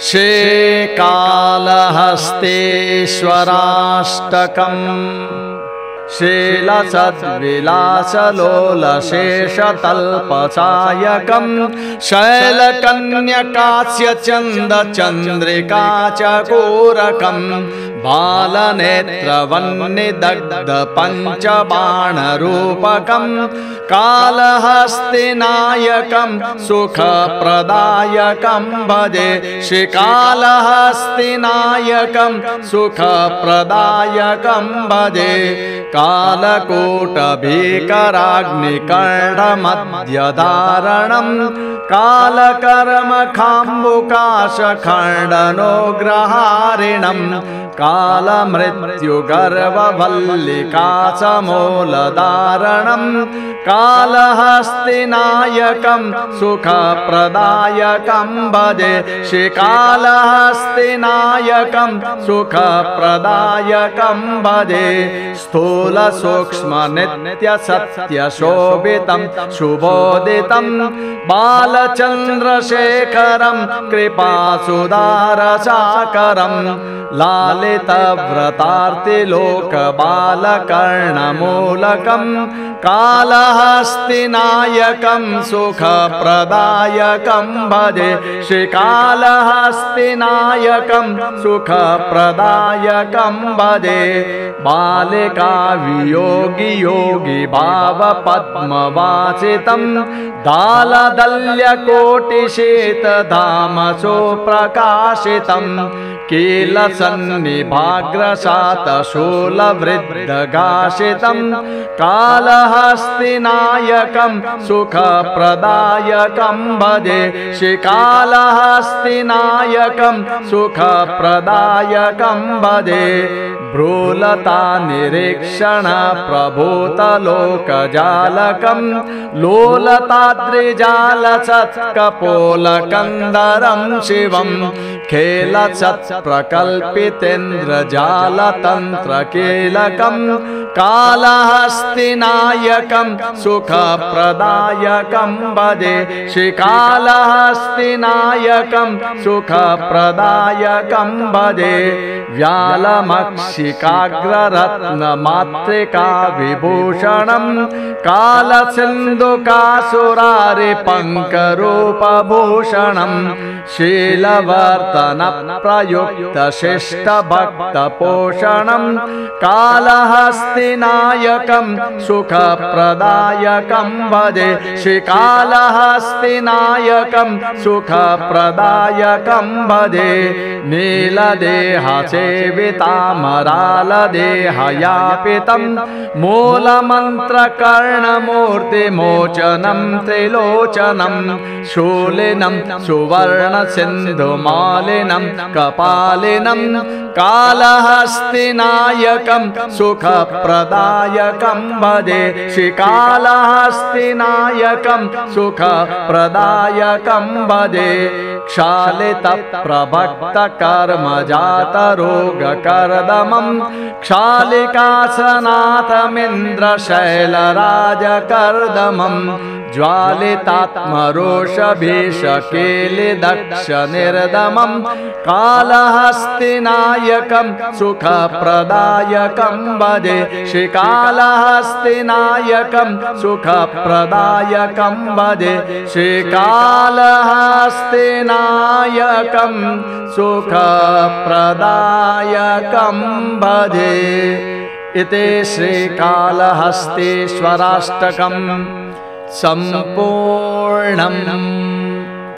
श्रीकालहस्तेश्वराष्टकम् शीलसद्विलासलोलशेषतल्पचायकं शैलकन्यकास्य चन्द्रचन्द्रिकाचकोरकं बालनेत्रवह्निदग्धपञ्चबाणरूपकं कालहस्तिनायकं सुखप्रदायकं भजे श्रीकालहस्तिनायकं सुखप्रदायकं भजे कालकूटभीकराग्निकर्णमध्यधारणं कालकर्मखाम्बुकाशखण्डनोग्रहारिणं कालमृत्युगर्ववल्लिकासमूलधारणं कालहस्तिनायकं सुखप्रदायकं भजे श्रीकालहस्तिनायकं सुखप्रदायकं भजे स्थूलसूक्ष्मनित्यसत्यशोभितं शुभोदितं बालचन्द्रशेखरं कृपासुधारसाकरं लालितव्रतार्तिलोकबालकर्णमूलकं कालहस्तिनायकं सुखप्रदायकं भजे श्रीकालहस्तिनायकं सुखप्रदायकं भजे बालिका वियोगी योगी भावपद्मवासितं दालदल्यकोटिशेतधामसो प्रकाशितं कीलसन्निभाग्रशातशूलवृद्धगाशितं कालहस्तिनायकं सुखप्रदायकं भजे श्रीकालहस्तिनायकं सुखप्रदायकं भजे भ्रूलता निरीक्षण प्रभूतलोकजालकं लोलताद्रिजालसत्कपोलकन्दरं शिवं खेलसत्प्रकल्पितेन्द्रजालतन्त्रकीलकं कालहस्तिनायकं सुखप्रदायकं भजे श्रीकालहस्तिनायकं सुखप्रदायकं भजे व्यालमक्षिकाग्ररत्नमातृका विभूषणं कालसिन्धुकासुरारिपङ्करूपभूषणं शीलवर्तनप्रयुक्तशिष्टभक्तपोषणं कालहस्तिनायकं सुखप्रदायकं भजे श्रीकालहस्तिनायकं सुखप्रदायकं भजे नीलदेहसेवितामरालदेहयापितं मूलमन्त्रकर्णमूर्तिमोचनं त्रिलोचनं शूलिनं सुवर्णसिन्धुमालिनं कपालिनं कालहस्तिनायकं सुखप्रदायकं भजे श्रीकालहस्तिनायकं सुखप्रदायकं भजे क्षालितप्रभक्तकर्मजातरोगकर्दमं क्षालिकासनाथमिन्द्रशैलराजकर्दमं ज्वालितात्मरोषभीषकेलिदक्षनिर्दमं कालहस्तिनायकं सुखप्रदायकं भजे श्रीकालहस्तिनायकं सुखप्रदायकं भजे श्रीकालहस्तिनायकं सुखप्रदायकं भजे इति श्रीकालहस्तेश्वराष्टकं सम्पूर्णम्।